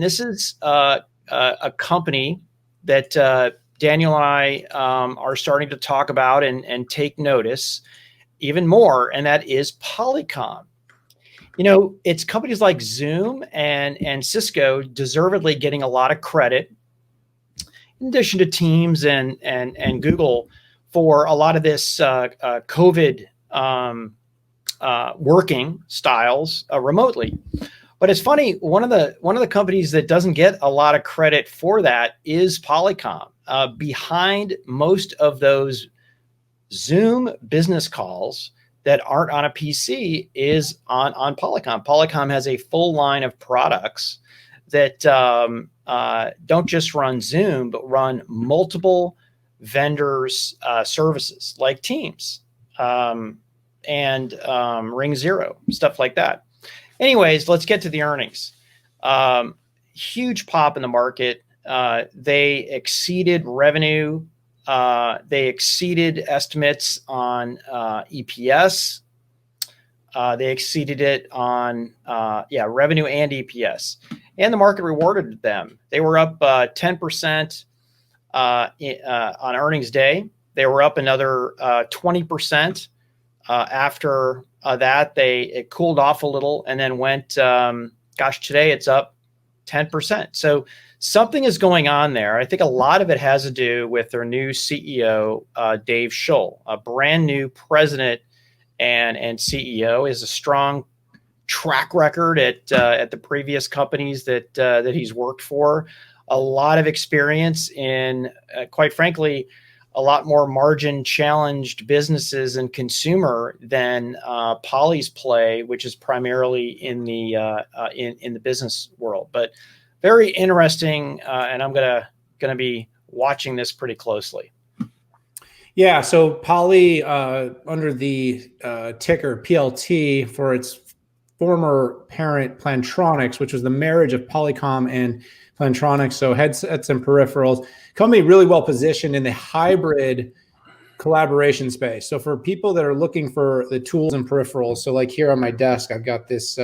This is a company that Daniel and I are starting to talk about and take notice even more, and that is Polycom. You know, it's companies like Zoom and Cisco deservedly getting a lot of credit, in addition to Teams and Google, for a lot of this COVID working styles remotely. But it's funny, one of the companies that doesn't get a lot of credit for that is Polycom. Behind most of those Zoom business calls that aren't on a PC is on Polycom. Polycom has a full line of products that don't just run Zoom, but run multiple vendors' services like Teams and Ring Zero, stuff like that. Anyways, let's get to the earnings. Huge pop in the market. They exceeded revenue. They exceeded estimates on EPS. They exceeded it on revenue and EPS. And the market rewarded them. They were up 10% on earnings day. They were up another 20% after that. It cooled off a little and then went, today it's up 10%. So something is going on there. I think a lot of it has to do with their new CEO, Dave Shull, a brand new president and CEO, is a strong track record at the previous companies that he's worked for. A lot of experience in, quite frankly, a lot more margin challenged businesses and consumer than Poly's play, which is primarily in the business world. But very interesting, and I'm gonna be watching this pretty closely. Yeah, so Poly, under the ticker PLT for its former parent Plantronics, which was the marriage of Polycom and Plantronics, so headsets and peripherals, company really well positioned in the hybrid collaboration space. So for people that are looking for the tools and peripherals, so like here on my desk, I've got this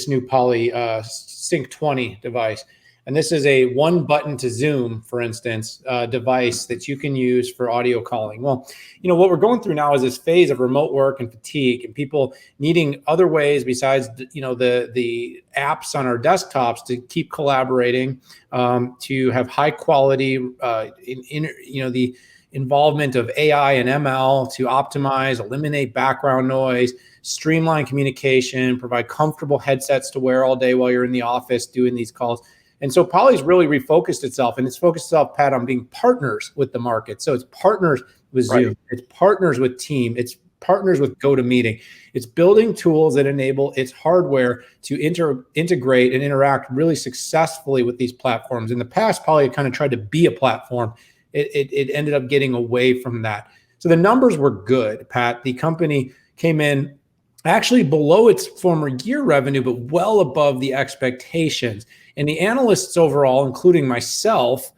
new Poly Sync 20 device. And this is a one button to Zoom, for instance, device that you can use for audio calling. Well, you know, what we're going through now is this phase of remote work and fatigue and people needing other ways besides, you know, the apps on our desktops to keep collaborating, to have high quality, the involvement of AI and ML to optimize, eliminate background noise, streamline communication, provide comfortable headsets to wear all day while you're in the office doing these calls. And so Poly's really refocused itself, and it's focused itself, Pat, on being partners with the market. So it's partners with Zoom, right. It's partners with Team, it's partners with GoToMeeting. It's building tools that enable its hardware to integrate and interact really successfully with these platforms. In the past, Poly had kind of tried to be a platform. It ended up getting away from that. So the numbers were good, Pat. The company came in actually below its former year revenue, but well above the expectations. And the analysts overall, including myself,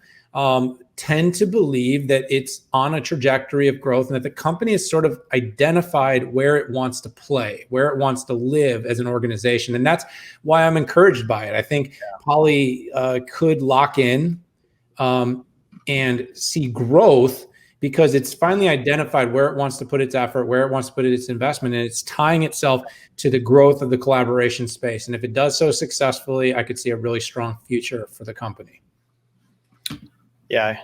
tend to believe that it's on a trajectory of growth and that the company has sort of identified where it wants to play, where it wants to live as an organization. And that's why I'm encouraged by it. I think Poly could lock in and see growth because it's finally identified where it wants to put its effort, where it wants to put its investment, and it's tying itself to the growth of the collaboration space. And if it does so successfully, I could see a really strong future for the company. Yeah,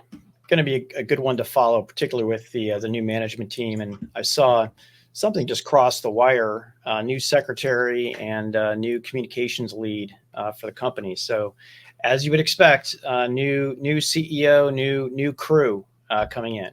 going to be a good one to follow, particularly with the new management team. And I saw something just cross the wire, new secretary and new communications lead for the company. So as you would expect, new CEO, new crew coming in.